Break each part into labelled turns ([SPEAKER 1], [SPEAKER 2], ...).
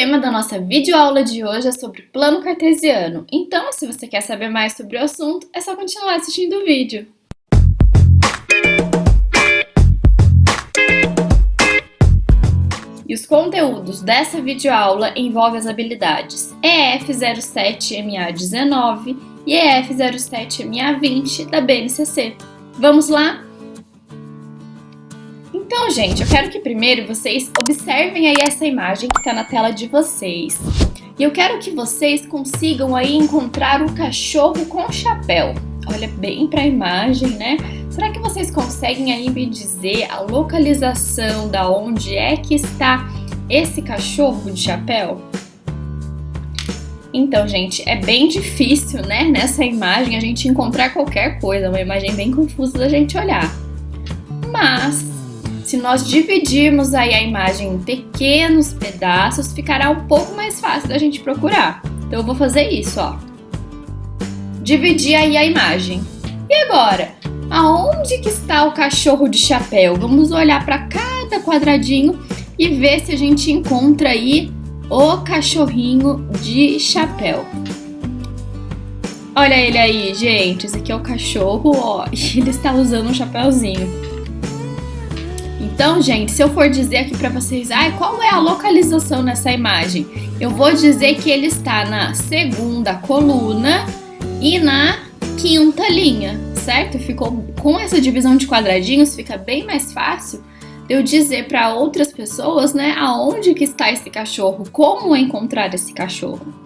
[SPEAKER 1] tema da nossa videoaula de hoje é sobre plano cartesiano. Então, se você quer saber mais sobre o assunto, é só continuar assistindo o vídeo. E os conteúdos dessa videoaula envolvem as habilidades EF07MA19 e EF07MA20 da BNCC. Vamos lá? Então, gente, eu quero que primeiro vocês observem aí essa imagem que está na tela de vocês. E eu quero que vocês consigam aí encontrar o cachorro com chapéu. Olha bem para a imagem, né? Será que vocês conseguem aí me dizer a localização da onde é que está esse cachorro de chapéu? Então, gente, é bem difícil, né, nessa imagem a gente encontrar qualquer coisa, uma imagem bem confusa da gente olhar. Mas se nós dividirmos aí a imagem em pequenos pedaços, ficará um pouco mais fácil da gente procurar. Então eu vou fazer isso, ó. Dividir aí a imagem. E agora, aonde que está o cachorro de chapéu? Vamos olhar para cada quadradinho e ver se a gente encontra aí o cachorrinho de chapéu. Olha ele aí, gente. Esse aqui é o cachorro, ó. E ele está usando um chapéuzinho. Então, gente, se eu for dizer aqui pra vocês, qual é a localização nessa imagem? Eu vou dizer que ele está na segunda coluna e na quinta linha, certo? Ficou com essa divisão de quadradinhos, fica bem mais fácil de eu dizer para outras pessoas, né, aonde que está esse cachorro, como encontrar esse cachorro.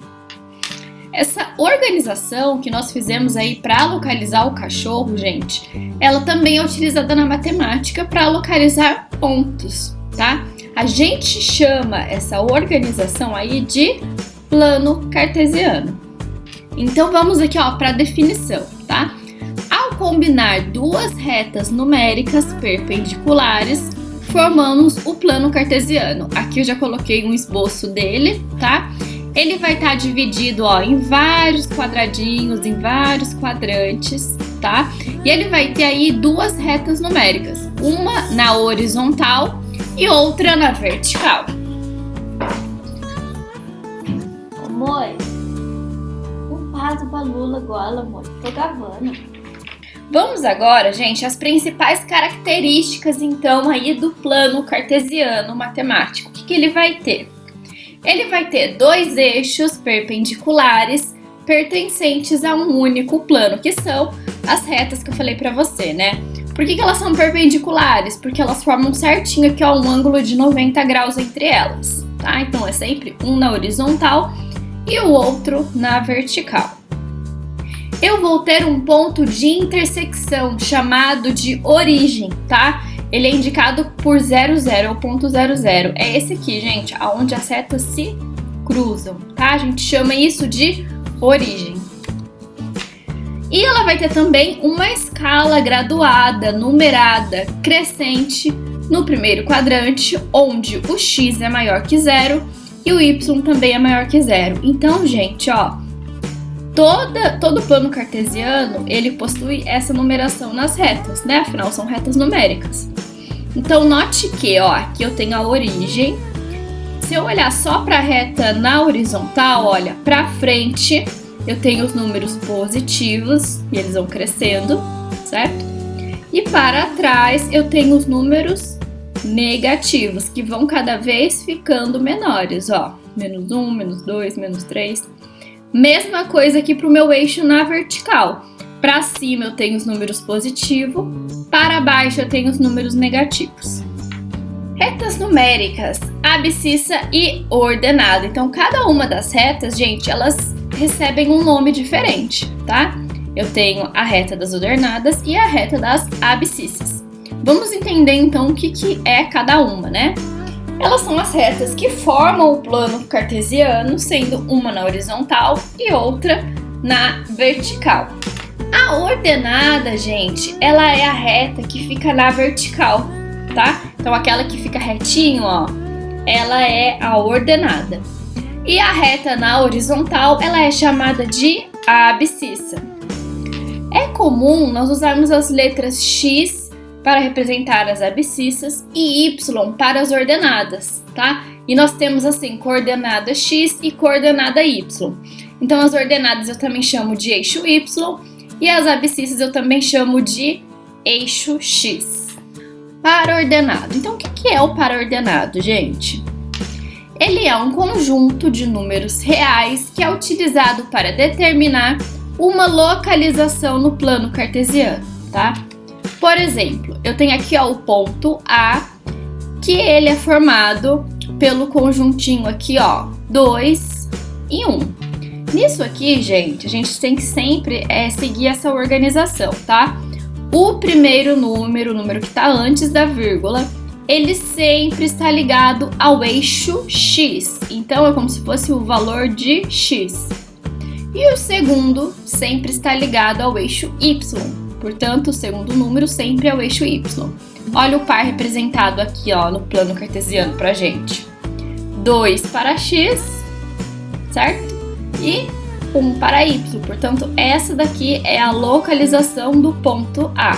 [SPEAKER 1] Essa organização que nós fizemos aí para localizar o cachorro, gente, ela também é utilizada na matemática para localizar pontos, tá? A gente chama essa organização aí de plano cartesiano. Então vamos aqui, ó, para a definição, tá? Ao combinar duas retas numéricas perpendiculares, formamos o plano cartesiano. Aqui eu já coloquei um esboço dele, tá? Ele vai estar dividido, ó, em vários quadradinhos, em vários quadrantes, tá? E ele vai ter aí duas retas numéricas, uma na horizontal e outra na vertical.
[SPEAKER 2] Amor, não faz o balula agora, amor. Tô gravando.
[SPEAKER 1] Vamos agora, gente, às principais características, então, aí do plano cartesiano matemático. O que ele vai ter? Ele vai ter dois eixos perpendiculares pertencentes a um único plano, que são as retas que eu falei pra você, né? Por que elas são perpendiculares? Porque elas formam certinho aqui, ó, um ângulo de 90 graus entre elas, tá? Então é sempre um na horizontal e o outro na vertical. Eu vou ter um ponto de intersecção chamado de origem, tá? Ele é indicado por 00, ou ponto 00. É esse aqui, gente, aonde as retas se cruzam, tá? A gente chama isso de origem. E ela vai ter também uma escala graduada, numerada, crescente no primeiro quadrante, onde o x é maior que 0 e o y também é maior que 0. Então, gente, ó, todo plano cartesiano, ele possui essa numeração nas retas, né? Afinal, são retas numéricas. Então, note que, ó, aqui eu tenho a origem. Se eu olhar só para a reta na horizontal, olha, para frente eu tenho os números positivos e eles vão crescendo, certo? E para trás eu tenho os números negativos, que vão cada vez ficando menores, ó. Menos 1, menos 2, menos 3. Mesma coisa aqui para o meu eixo na vertical. Para cima eu tenho os números positivos, para baixo eu tenho os números negativos. Retas numéricas, abscissa e ordenada. Então, cada uma das retas, gente, elas recebem um nome diferente, tá? Eu tenho a reta das ordenadas e a reta das abscissas. Vamos entender, então, o que é cada uma, né? Elas são as retas que formam o plano cartesiano, sendo uma na horizontal e outra na vertical. A ordenada, gente, ela é a reta que fica na vertical, tá? Então, aquela que fica retinho, ó, ela é a ordenada. E a reta na horizontal, ela é chamada de abscissa. É comum nós usarmos as letras X para representar as abscissas e Y para as ordenadas, tá? E nós temos assim, coordenada x e coordenada y. Então as ordenadas eu também chamo de eixo y e as abscissas eu também chamo de eixo x. Paraordenado. Então o que é o paraordenado, gente? Ele é um conjunto de números reais que é utilizado para determinar uma localização no plano cartesiano, tá? Por exemplo, eu tenho aqui ó, o ponto A, que ele é formado pelo conjuntinho aqui, ó, 2 e 1. Nisso aqui, gente, a gente tem que sempre seguir essa organização, tá? O primeiro número, o número que está antes da vírgula, ele sempre está ligado ao eixo x. Então, é como se fosse o valor de x. E o segundo sempre está ligado ao eixo y. Portanto, o segundo número sempre é o eixo y. Olha o par representado aqui, ó, no plano cartesiano pra gente. 2 para x, certo? E 1 para y. Portanto, essa daqui é a localização do ponto A.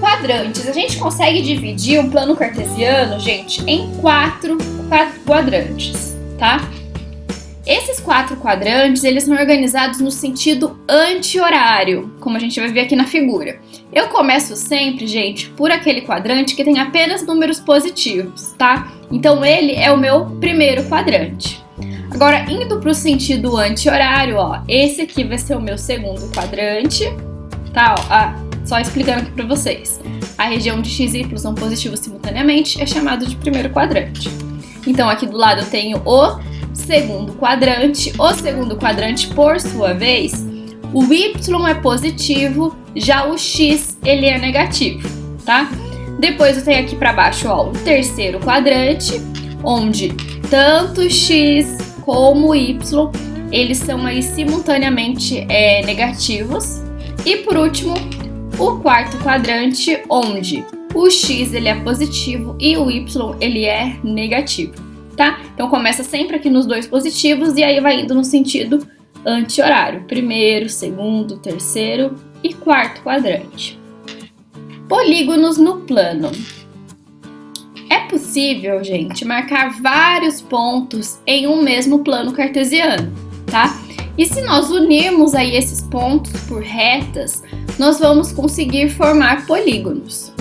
[SPEAKER 1] Quadrantes. A gente consegue dividir um plano cartesiano, gente, em quatro quadrantes, tá? Esses 4 quadrantes, eles são organizados no sentido anti-horário, como a gente vai ver aqui na figura. Eu começo sempre, gente, por aquele quadrante que tem apenas números positivos, tá? Então, ele é o meu primeiro quadrante. Agora, indo para o sentido anti-horário, ó, esse aqui vai ser o meu segundo quadrante, tá? Ó, só explicando aqui para vocês. A região de x e y são positivos simultaneamente, é chamado de primeiro quadrante. Então, aqui do lado eu tenho o segundo quadrante. O segundo quadrante, por sua vez, o y é positivo, já o x ele é negativo, tá? Depois eu tenho aqui para baixo, ó, o terceiro quadrante, onde tanto x como y eles são aí simultaneamente negativos. E por último, o quarto quadrante, onde o x ele é positivo e o y ele é negativo, tá? Então começa sempre aqui nos dois positivos e aí vai indo no sentido anti-horário. Primeiro, segundo, terceiro e quarto quadrante. Polígonos no plano. É possível, gente, marcar vários pontos em um mesmo plano cartesiano, tá? E se nós unirmos aí esses pontos por retas, nós vamos conseguir formar polígonos.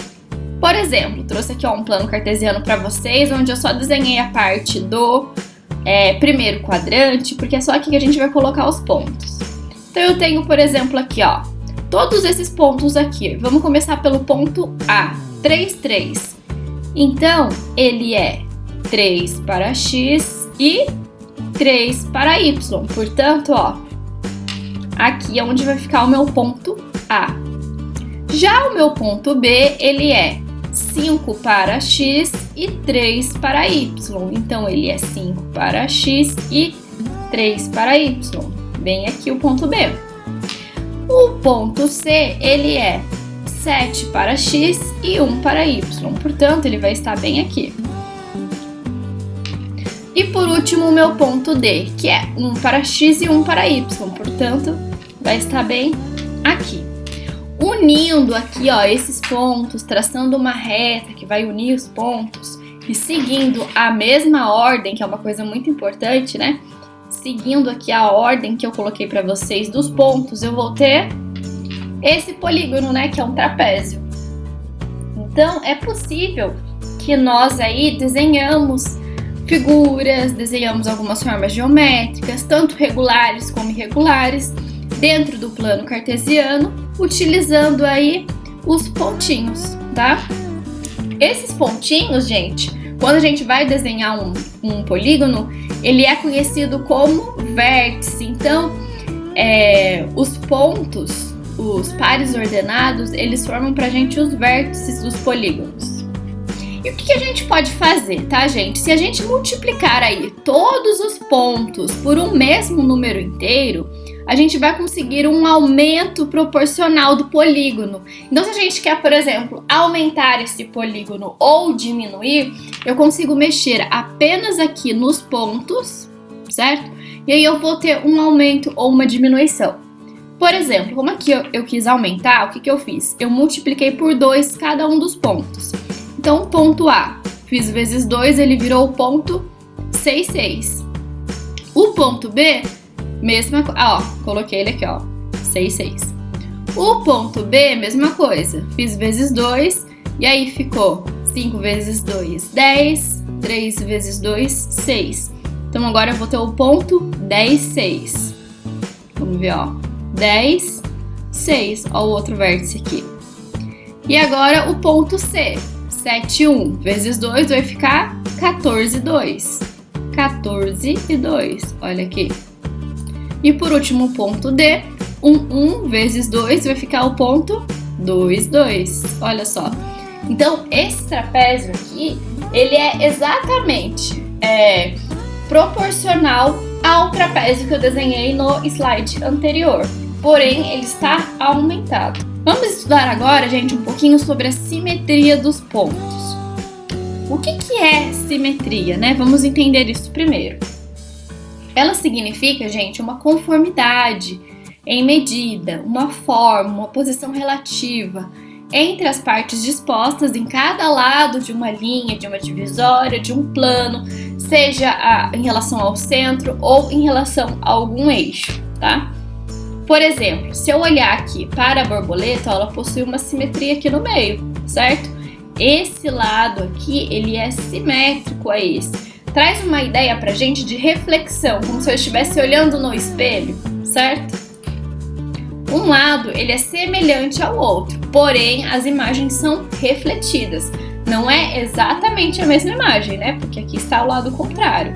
[SPEAKER 1] Por exemplo, trouxe aqui ó, um plano cartesiano para vocês, onde eu só desenhei a parte do primeiro quadrante, porque é só aqui que a gente vai colocar os pontos. Então eu tenho, por exemplo, aqui ó, todos esses pontos aqui. Vamos começar pelo ponto A, 3, 3. Então, ele é 3 para x e 3 para y. Portanto, ó, aqui é onde vai ficar o meu ponto A. Já o meu ponto B, ele é 5 para x e 3 para y. Então, ele é 5 para x e 3 para y. Bem aqui o ponto B. O ponto C, ele é 7 para x e 1 para y. Portanto, ele vai estar bem aqui. E por último, o meu ponto D, que é 1 para x e 1 para y. Portanto, vai estar bem aqui. Unindo aqui, ó, esses pontos, traçando uma reta que vai unir os pontos e seguindo a mesma ordem, que é uma coisa muito importante, né? Seguindo aqui a ordem que eu coloquei para vocês dos pontos, eu vou ter esse polígono, né, que é um trapézio. Então, é possível que nós aí desenhamos figuras, desenhamos algumas formas geométricas, tanto regulares como irregulares, dentro do plano cartesiano, utilizando aí os pontinhos, tá? Esses pontinhos, gente, quando a gente vai desenhar um polígono, ele é conhecido como vértice. Então, os pontos, os pares ordenados, eles formam pra gente os vértices dos polígonos. E o que a gente pode fazer, tá, gente? Se a gente multiplicar aí todos os pontos por um mesmo número inteiro, a gente vai conseguir um aumento proporcional do polígono. Então, se a gente quer, por exemplo, aumentar esse polígono ou diminuir, eu consigo mexer apenas aqui nos pontos, certo? E aí eu vou ter um aumento ou uma diminuição. Por exemplo, como aqui eu quis aumentar, o que eu fiz? Eu multipliquei por 2 cada um dos pontos. Então, o ponto A, fiz vezes 2, ele virou o ponto 6, 6. O ponto B, mesma coisa. Ó, coloquei ele aqui, ó. 6, 6. O ponto B, mesma coisa. Fiz vezes 2 e aí ficou 5 vezes 2, 10. 3 vezes 2, 6. Então agora eu vou ter o ponto 10, 6. Vamos ver, ó. 10, 6. Ó o outro vértice aqui. E agora o ponto C. 7, 1 vezes 2 vai ficar 14, 2. 14 e 2. Olha aqui. E por último o ponto D. 1 vezes 2 vai ficar o ponto 2, 2. Olha só. Então esse trapézio aqui, ele é exatamente proporcional ao trapézio que eu desenhei no slide anterior. Porém, ele está aumentado. Vamos estudar agora, gente, um pouquinho sobre a simetria dos pontos. O que é simetria, né? Vamos entender isso primeiro. Ela significa, gente, uma conformidade em medida, uma forma, uma posição relativa entre as partes dispostas em cada lado de uma linha, de uma divisória, de um plano, seja em relação ao centro ou em relação a algum eixo, tá? Por exemplo, se eu olhar aqui para a borboleta, ela possui uma simetria aqui no meio, certo? Esse lado aqui, ele é simétrico a esse. Traz uma ideia pra gente de reflexão, como se eu estivesse olhando no espelho, certo? Um lado, ele é semelhante ao outro, porém as imagens são refletidas. Não é exatamente a mesma imagem, né? Porque aqui está o lado contrário.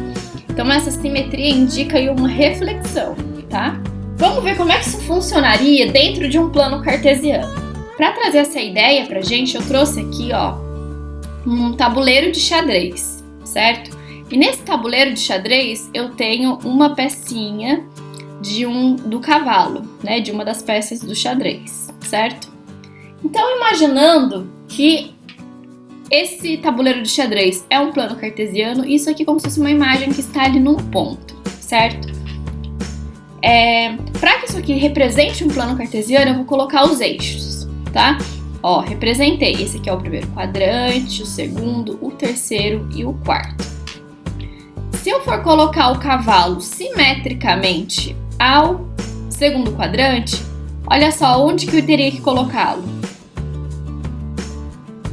[SPEAKER 1] Então essa simetria indica aí uma reflexão, tá? Vamos ver como é que isso funcionaria dentro de um plano cartesiano. Para trazer essa ideia pra gente, eu trouxe aqui, ó, um tabuleiro de xadrez, certo? E nesse tabuleiro de xadrez eu tenho uma pecinha do cavalo, né, de uma das peças do xadrez, certo? Então, imaginando que esse tabuleiro de xadrez é um plano cartesiano, isso aqui é como se fosse uma imagem que está ali num ponto, certo? Para que isso aqui represente um plano cartesiano, eu vou colocar os eixos, tá? Ó, representei. Esse aqui é o primeiro quadrante, o segundo, o terceiro e o quarto. Se eu for colocar o cavalo simetricamente ao segundo quadrante, olha só onde que eu teria que colocá-lo,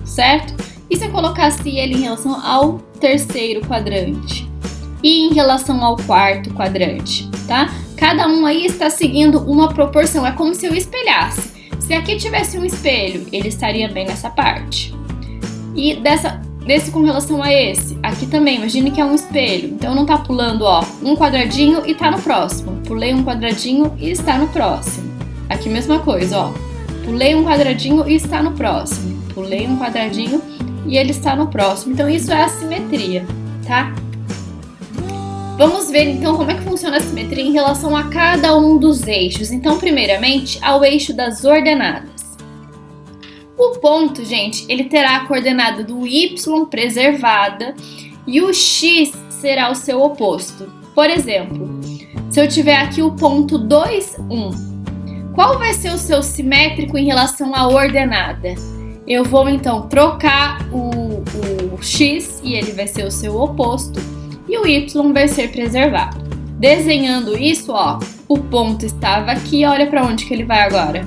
[SPEAKER 1] certo? E se eu colocasse ele em relação ao terceiro quadrante e em relação ao quarto quadrante, tá? Cada um aí está seguindo uma proporção, é como se eu espelhasse. Se aqui tivesse um espelho, ele estaria bem nessa parte. E desse com relação a esse, aqui também, imagine que é um espelho. Então não tá pulando, ó, um quadradinho e tá no próximo. Pulei um quadradinho e está no próximo. Aqui mesma coisa, ó. Pulei um quadradinho e está no próximo. Pulei um quadradinho e ele está no próximo. Então isso é a simetria, tá? Vamos ver então como é que funciona a simetria em relação a cada um dos eixos. Então, primeiramente, ao eixo das ordenadas. O ponto, gente, ele terá a coordenada do y preservada e o x será o seu oposto. Por exemplo, se eu tiver aqui o ponto 2, 1, qual vai ser o seu simétrico em relação à ordenada? Eu vou então trocar o x e ele vai ser o seu oposto e o y vai ser preservado. Desenhando isso, ó, o ponto estava aqui, olha para onde que ele vai agora?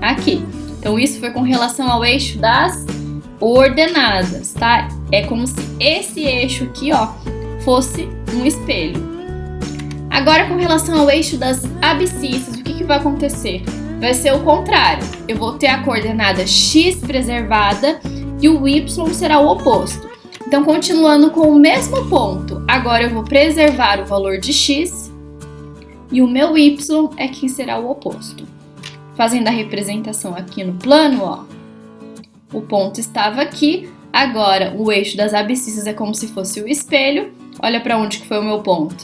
[SPEAKER 1] Aqui. Então isso foi com relação ao eixo das ordenadas, tá? É como se esse eixo aqui, ó, fosse um espelho. Agora com relação ao eixo das abscissas, o que vai acontecer? Vai ser o contrário. Eu vou ter a coordenada x preservada e o y será o oposto. Então, continuando com o mesmo ponto, agora eu vou preservar o valor de x e o meu y é quem será o oposto. Fazendo a representação aqui no plano, ó, o ponto estava aqui, agora o eixo das abscissas é como se fosse o espelho. Olha para onde que foi o meu ponto.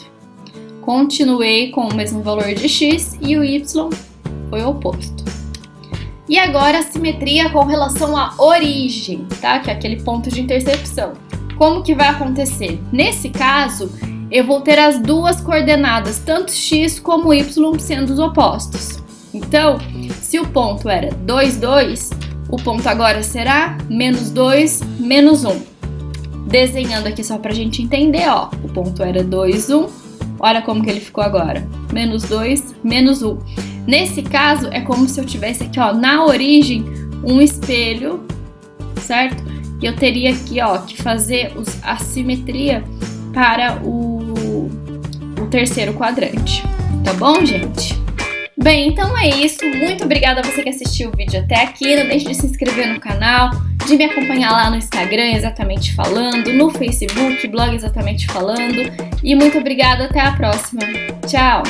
[SPEAKER 1] Continuei com o mesmo valor de x e o y foi o oposto. E agora a simetria com relação à origem, tá? Que é aquele ponto de intercepção. Como que vai acontecer? Nesse caso, eu vou ter as duas coordenadas, tanto x como y, sendo os opostos. Então, se o ponto era 2, 2, o ponto agora será menos 2, menos 1. Desenhando aqui só pra gente entender, ó, o ponto era 2, 1, olha como que ele ficou agora, menos 2, menos 1. Nesse caso, é como se eu tivesse aqui, ó, na origem, um espelho, certo? E eu teria aqui, ó, que fazer a simetria para o terceiro quadrante, tá bom, gente? Bem, então é isso. Muito obrigada a você que assistiu o vídeo até aqui. Não deixe de se inscrever no canal, de me acompanhar lá no Instagram, Exatamente Falando, no Facebook, blog Exatamente Falando. E muito obrigada, até a próxima. Tchau!